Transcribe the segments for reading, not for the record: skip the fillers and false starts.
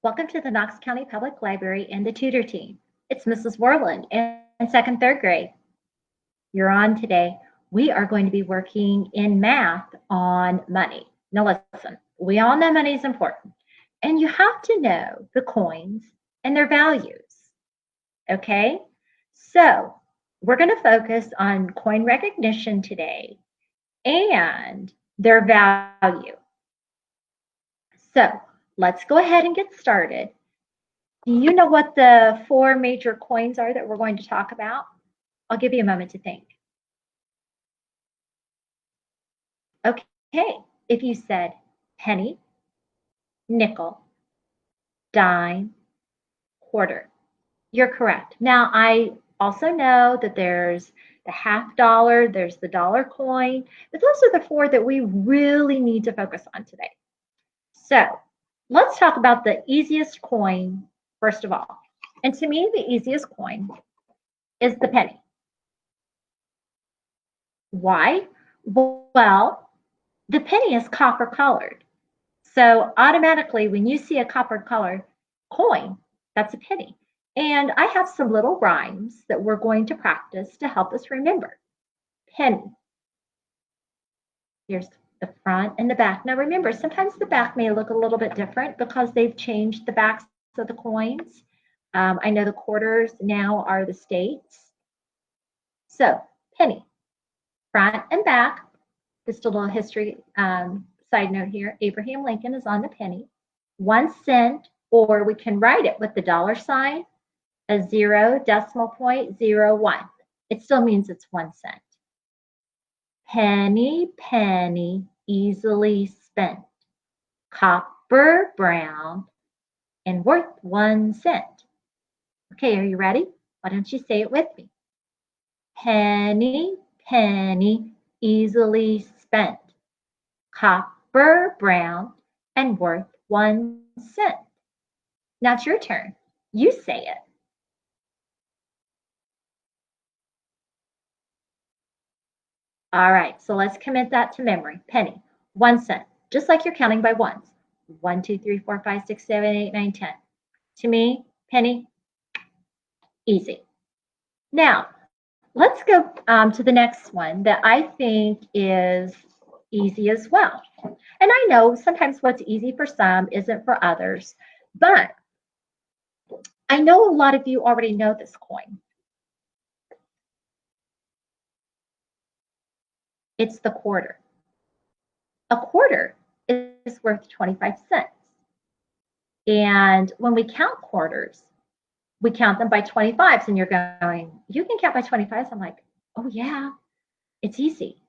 Welcome to the Knox County Public Library and the Tutor Team. It's Mrs. Worland in second, third grade. You're on today. We are going to be working in math on money. Now listen, we all know money is important, and you have to know the coins and their values. Okay? So we're going to focus on coin recognition today and their value. So let's go ahead and get started. Do you know what the four major coins are that we're going to talk about? I'll give you a moment to think. Okay, if you said penny, nickel, dime, quarter, you're correct. Now, I also know that there's the half dollar, there's the dollar coin, but those are the four that we really need to focus on today. So let's talk about the easiest coin first of all. And to me, the easiest coin is the penny. Why? Well, the penny is copper colored. So automatically, when you see a copper colored coin, that's a penny. And I have some little rhymes that we're going to practice to help us remember. Penny. Here's the front and the back. Now remember, sometimes the back may look a little bit different because they've changed the backs of the coins. I know the quarters now are the states. So penny, front and back. Just a little history side note here. Abraham Lincoln is on the penny. 1 cent, or we can write it with the dollar sign, a 0.01. It still means it's 1 cent. Penny, penny, easily spent. Copper brown and worth 1 cent. Okay, are you ready? Why don't you say it with me? Penny, penny, easily spent. Copper brown and worth 1 cent. Now it's your turn. You say it. All right, so let's commit that to memory. Penny, 1 cent, just like you're counting by ones. 1, 2, 3, 4, 5, 6, 7, 8, 9, 10. To me, penny, easy. Now, let's go to the next one that I think is easy as well. And I know sometimes what's easy for some isn't for others, but I know a lot of you already know this coin. It's the quarter. A quarter is worth 25 cents. And when we count quarters, we count them by 25s, and you're going, you can count by 25s. I'm like, oh yeah, it's easy.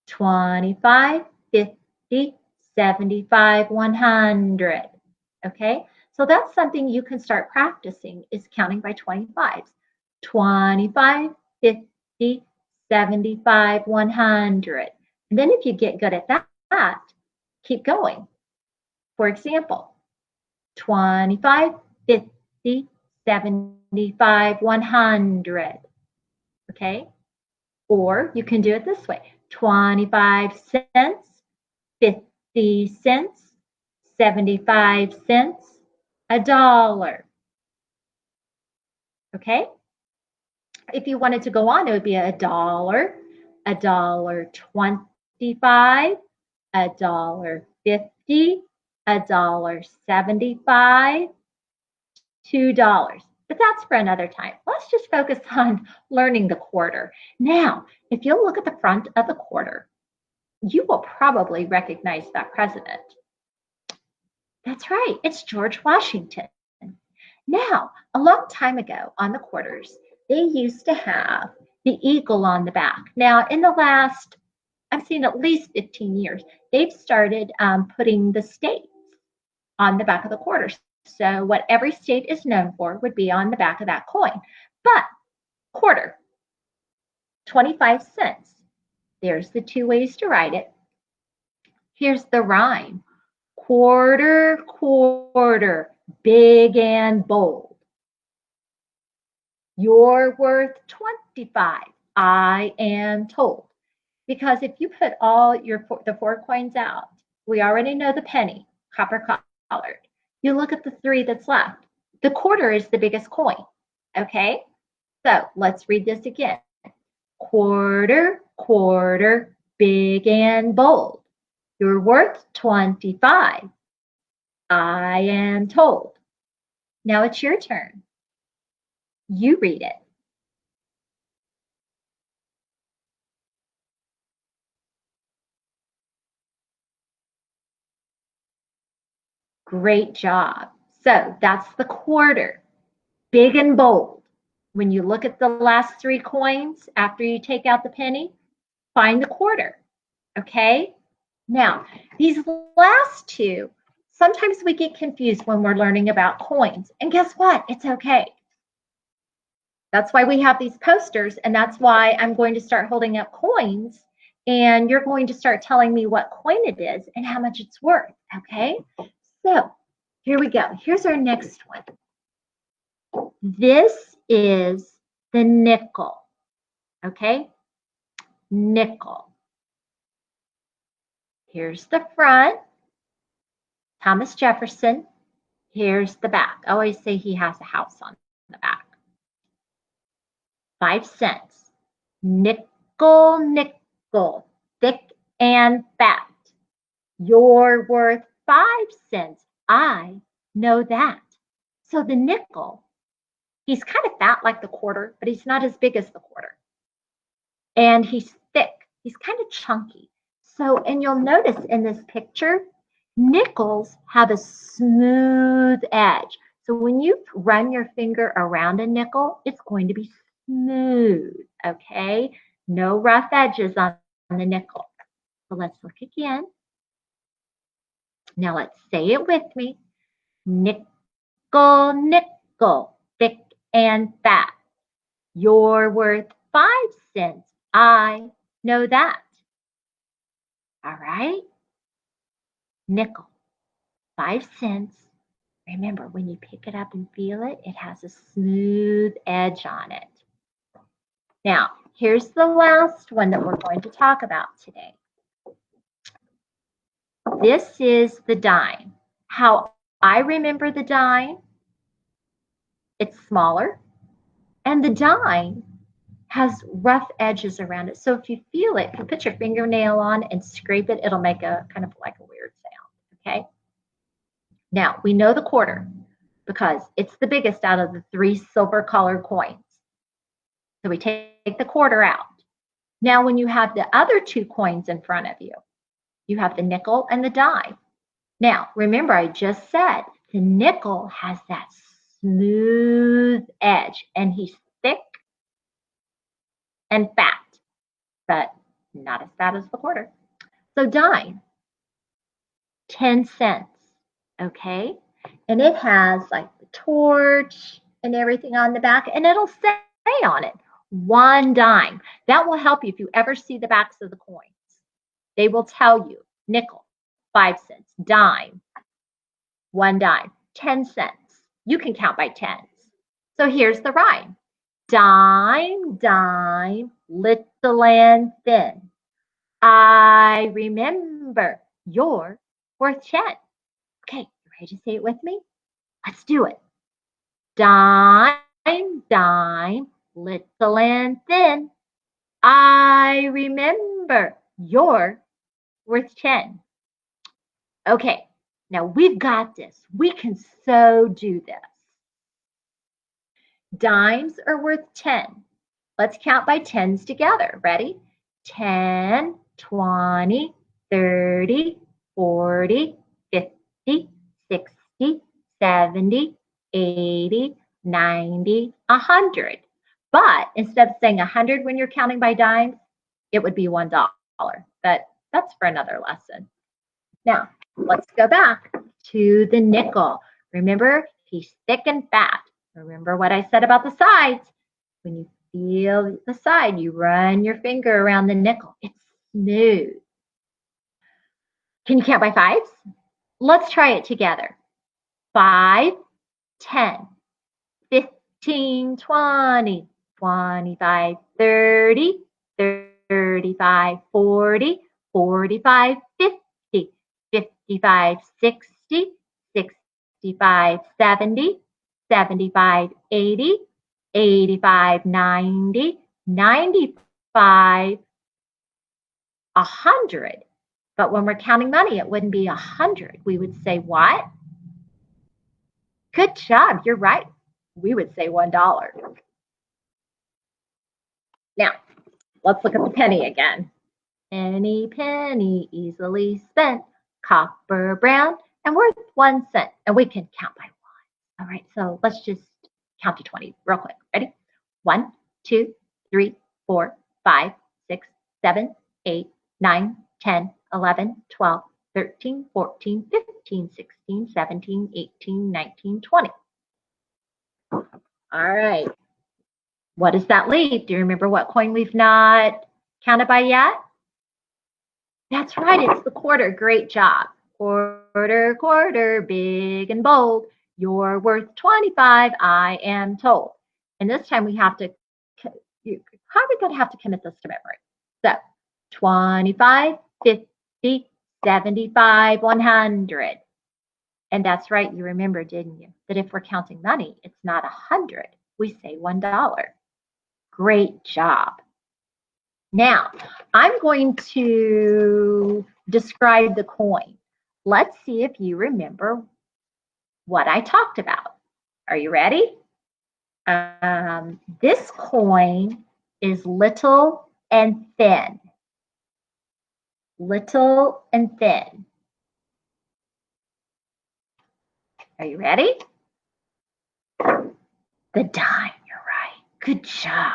25, 50, 75, 100. Okay, so that's something you can start practicing, is counting by 25s. 25, 50, 75, 100. And then if you get good at that, keep going. For example, 25, 50, 75, 100. Okay? Or you can do it this way. 25 cents, 50 cents, 75 cents, $1. Okay? If you wanted to go on, it would be $1, $1.25, $1.50, $1.75, $2. But that's for another time. Let's just focus on learning the quarter. Now, if you look at the front of the quarter, you will probably recognize that president. That's right, it's George Washington. Now, a long time ago on the quarters, they used to have the eagle on the back. Now, in the last, I've seen at least 15 years, they've started putting the states on the back of the quarters. So what every state is known for would be on the back of that coin. But quarter, 25 cents. There's the two ways to write it. Here's the rhyme. Quarter, quarter, big and bold. You're worth 25, I am told. Because if you put all the four coins out, we already know the penny, copper colored. you look at the 3 that's left. The quarter is the biggest coin, okay? So let's read this again. Quarter, quarter, big and bold. You're worth 25, I am told. Now it's your turn. You read it. Great job. So that's the quarter, big and bold. When you look at the last 3 coins after you take out the penny, find the quarter, okay? Now, these last 2, sometimes we get confused when we're learning about coins. And guess what? It's okay. That's why we have these posters, and that's why I'm going to start holding up coins, and you're going to start telling me what coin it is and how much it's worth, okay? So here we go. Here's our next one. This is the nickel, okay? Nickel. Here's the front, Thomas Jefferson. Here's the back. I always say he has a house on the back. 5 cents. Nickel, nickel, thick and fat. You're worth 5 cents. I know that. So the nickel, he's kind of fat like the quarter, but he's not as big as the quarter. And he's thick. He's kind of chunky. So, and you'll notice in this picture, nickels have a smooth edge. So when you run your finger around a nickel, it's going to be smooth, okay? No rough edges on the nickel. So let's look again. Now let's say it with me. Nickel, nickel, thick and fat. You're worth 5 cents. I know that. All right? Nickel, 5 cents. Remember, when you pick it up and feel it, it has a smooth edge on it. Now, here's the last one that we're going to talk about today. This is the dime. How I remember the dime, it's smaller, and the dime has rough edges around it. So if you feel it, if you put your fingernail on and scrape it, it'll make a kind of like a weird sound, okay? Now, we know the quarter because it's the biggest out of the 3 silver colored coins. So we take the quarter out. Now, when you have the other 2 coins in front of you, you have the nickel and the dime. Now, remember I just said the nickel has that smooth edge, and he's thick and fat, but not as fat as the quarter. So dime, 10 cents, okay? And it has like the torch and everything on the back, and it'll say on it, 1 dime. That will help you if you ever see the backs of the coins. They will tell you nickel, 5 cents, dime, 1 dime, 10 cents. You can count by tens. So here's the rhyme. Dime, dime, little and thin. I remember you're worth 10. Okay, you ready to say it with me? Let's do it. Dime, dime, little and thin. I remember you're worth 10. Okay, now we've got this. We can so do this. Dimes are worth 10. Let's count by tens together. Ready? 10, 20, 30, 40, 50, 60, 70, 80, 90, 100. But instead of saying 100 when you're counting by dimes, it would be $1. But that's for another lesson. Now, let's go back to the nickel. Remember, he's thick and fat. Remember what I said about the sides. When you feel the side, you run your finger around the nickel. It's smooth. Can you count by fives? Let's try it together. 5, 10, 15, 20, 25, 30, 35, 40, 45, 50, 55, 60, 65, 70, 75, 80, 85, 90, 95, 100. But when we're counting money, it wouldn't be 100. We would say what? Good job. You're right. We would say $1. Now, let's look at the penny again. Any penny easily spent, copper brown and worth 1 cent. And we can count by one. All right, so let's just count to 20 real quick. Ready? 1, 2, 3, 4, 5, 6, 7, 8, 9, 10, 11, 12, 13, 14, 15, 16, 17, 18, 19, 20. All right. What does that leave? Do you remember what coin we've not counted by yet? That's right, it's the quarter. Great job. Quarter, quarter, big and bold. You're worth 25, I am told. And this time we have to, you're probably going to have to commit this to memory. So 25, 50, 75, 100. And that's right, you remember, didn't you? That if we're counting money, it's not 100. We say $1. Great job. Now, I'm going to describe the coin. Let's see if you remember what I talked about. Are you ready? This coin is little and thin. Little and thin. Are you ready? The dime, you're right. Good job.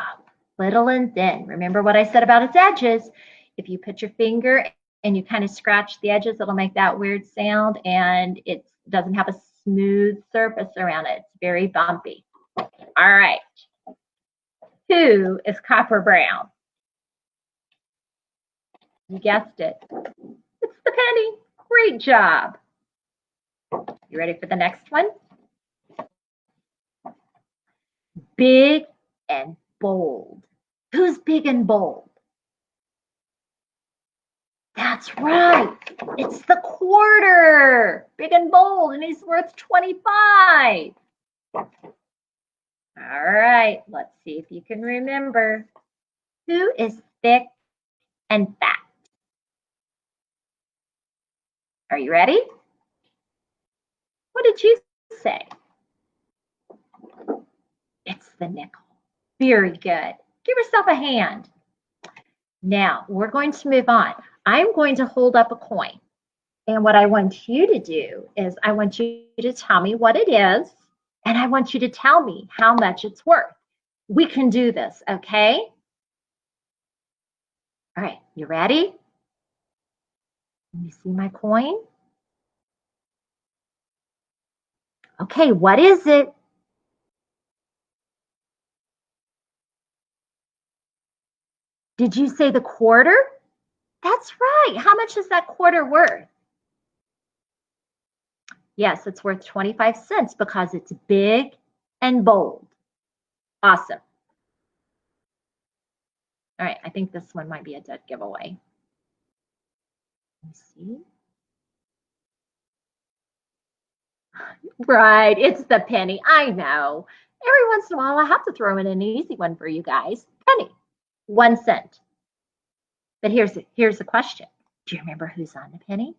Little and thin. Remember what I said about its edges. If you put your finger and you kind of scratch the edges, it'll make that weird sound, and it doesn't have a smooth surface around it. It's very bumpy. All right. Who is copper brown? You guessed it. It's the penny. Great job. You ready for the next one? Big and bold. Who's big and bold? That's right. It's the quarter. Big and bold, and he's worth 25. All right, let's see if you can remember. Who is thick and fat? Are you ready? What did you say? It's the nickel. Very good. Give yourself a hand. Now, we're going to move on. I'm going to hold up a coin. And what I want you to do is I want you to tell me what it is, and I want you to tell me how much it's worth. We can do this, okay? All right, you ready? Can you see my coin? Okay, what is it? Did you say the quarter? That's right. How much is that quarter worth? Yes, it's worth 25 cents because it's big and bold. Awesome. All right, I think this one might be a dead giveaway. Let me see. Right, it's the penny. I know. Every once in a while, I have to throw in an easy one for you guys. Penny, 1 cent. But here's the question. Do you remember who's on the penny?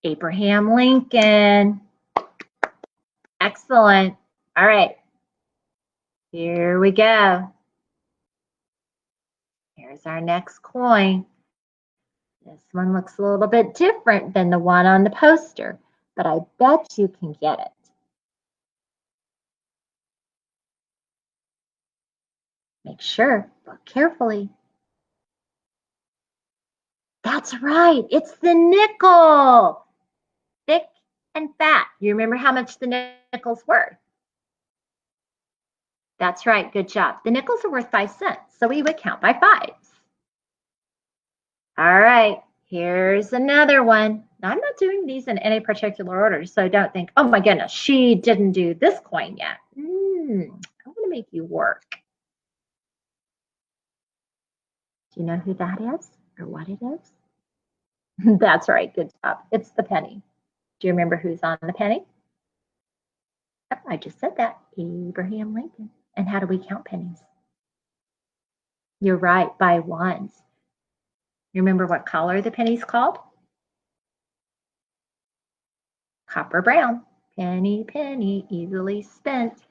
Abraham Lincoln. Excellent. All right. Here we go. Here's our next coin. This one looks a little bit different than the one on the poster, but I bet you can get it. Make sure, look carefully. That's right, it's the nickel. Thick and fat. You remember how much the nickel's worth? That's right, good job. The nickels are worth 5 cents, so we would count by fives. All right, here's another one. Now, I'm not doing these in any particular order, so don't think, oh my goodness, she didn't do this coin yet. I'm gonna make you work. Do you know who that is or what it is? That's right, good job. It's the penny. Do you remember who's on the penny? Oh, I just said that, Abraham Lincoln. And how do we count pennies? You're right, by ones. You remember what color the penny's called? Copper brown. Penny, penny, easily spent.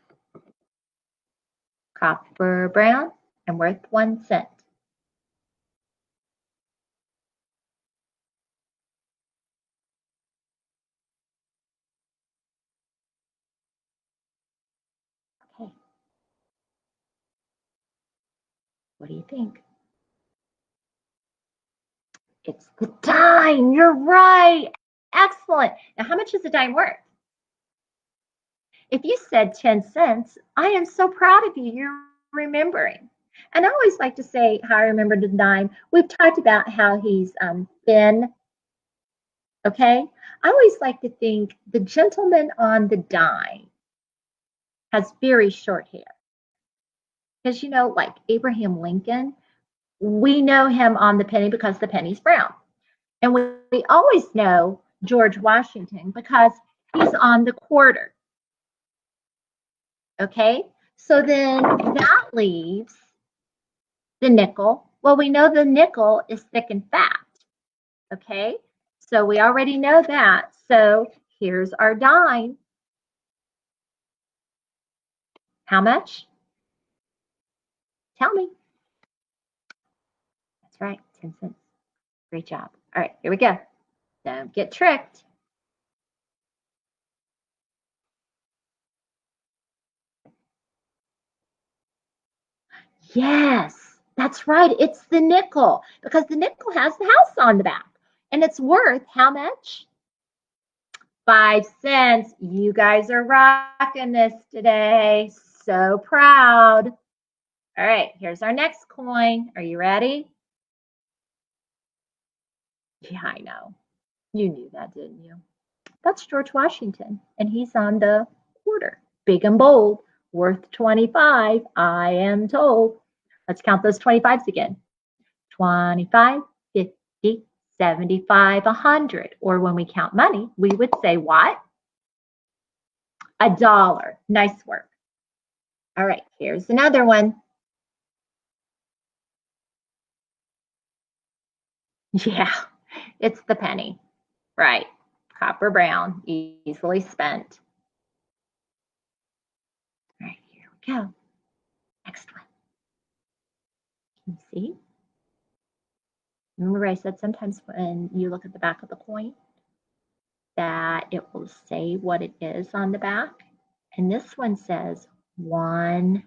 Copper brown and worth 1 cent. Okay. What do you think? It's the dime. You're right. Excellent. Now, how much is a dime worth? If you said 10 cents, I am so proud of you. You're remembering. And I always like to say how I remember the dime. We've talked about how he's thin. Okay. I always like to think the gentleman on the dime has very short hair. Because, you know, like Abraham Lincoln, we know him on the penny because the penny's brown. And we always know George Washington because he's on the quarter. Okay, so then that leaves the nickel. Well, we know the nickel is thick and fat. Okay, so we already know that. So here's our dime. How much? Tell me. That's right, 10 cents. Great job. All right, here we go. Don't get tricked. Yes, that's right. It's the nickel because the nickel has the house on the back and it's worth how much? 5 cents. You guys are rocking this today. So proud. All right, here's our next coin. Are you ready? Yeah, I know. You knew that, didn't you? That's George Washington, and he's on the quarter. Big and bold, worth 25, I am told. Let's count those 25s again. 25, 50, 75, 100. Or when we count money, we would say what? $1. Nice work. All right, here's another one. Yeah, it's the penny. Right. Copper brown, easily spent. All right, here we go. Next one. Can you see? Remember I said sometimes when you look at the back of the coin that it will say what it is on the back? And this one says 1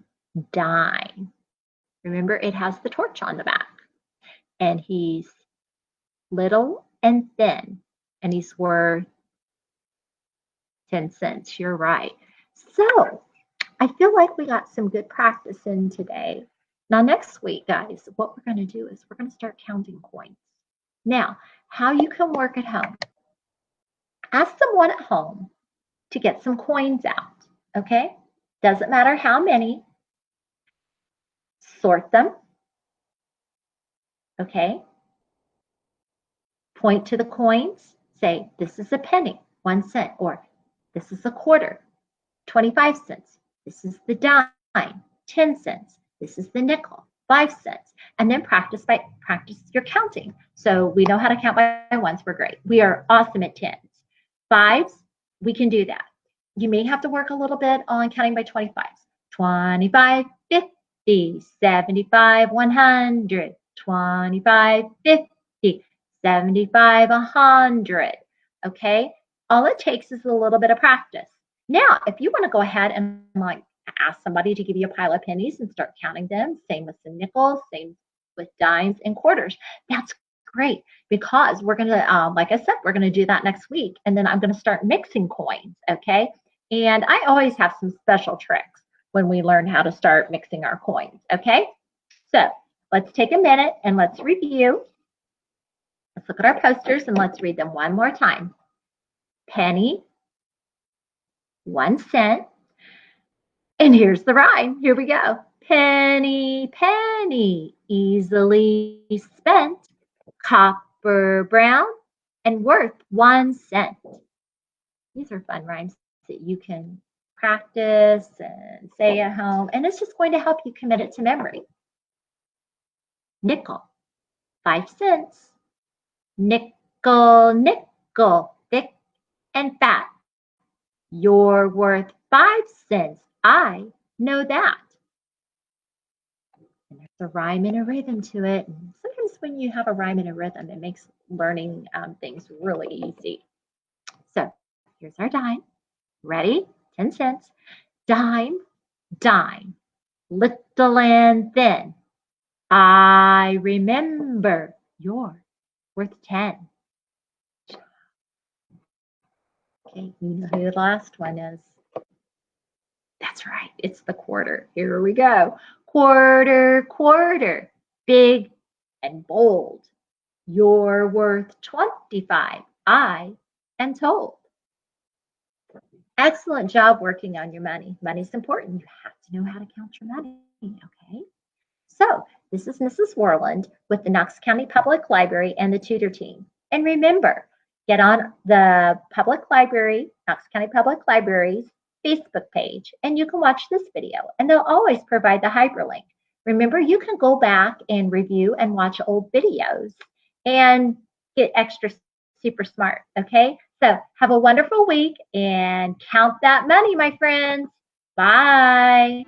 dime. Remember, it has the torch on the back. And he's little and thin, and he's worth 10 cents. You're right. So I feel like we got some good practice in today. Now, next week, guys, what we're going to do is we're going to start counting coins. Now, how you can work at home. Ask someone at home to get some coins out, okay? Doesn't matter how many. Sort them, okay? Point to the coins. Say, this is a penny, 1 cent, or this is a quarter, 25 cents. This is the dime, 10 cents. This is the nickel, 5 cents. And then practice your counting. So we know how to count by ones. We're great. We are awesome at tens. Fives, we can do that. You may have to work a little bit on counting by 25s. 25, 50, 75, 100, 25, 50, 75, 100. Okay? All it takes is a little bit of practice. Now, if you want to go ahead and like ask somebody to give you a pile of pennies and start counting them, same with the nickels, same with dimes and quarters, that's great because we're going to, like I said, we're going to do that next week. And then I'm going to start mixing coins, okay? And I always have some special tricks when we learn how to start mixing our coins, okay? So let's take a minute and let's review. Let's look at our posters and let's read them one more time. Penny, 1 cent. And here's the rhyme. Here we go. Penny, penny, easily spent, copper brown, and worth 1 cent. These are fun rhymes that you can practice and say at home, and it's just going to help you commit it to memory. Nickel, 5 cents. Nickel, nickel, thick and fat. You're worth 5 cents. I know that. And there's a rhyme and a rhythm to it. And sometimes when you have a rhyme and a rhythm, it makes learning things really easy. So here's our dime. Ready? 10 cents. Dime, dime, little and thin. I remember you're worth 10. Okay, you know who the last one is. That's right, it's the quarter. Here we go. Quarter, quarter, big and bold. You're worth 25, I am told. Excellent job working on your money. Money's important. You have to know how to count your money, okay? So this is Mrs. Worland with the Knox County Public Library and the Tutor Team. And remember, get on the Public Library, Knox County Public Library's Facebook page, and you can watch this video, and they'll always provide the hyperlink. Remember, you can go back and review and watch old videos and get extra super smart, okay? So have a wonderful week and count that money, my friends. Bye.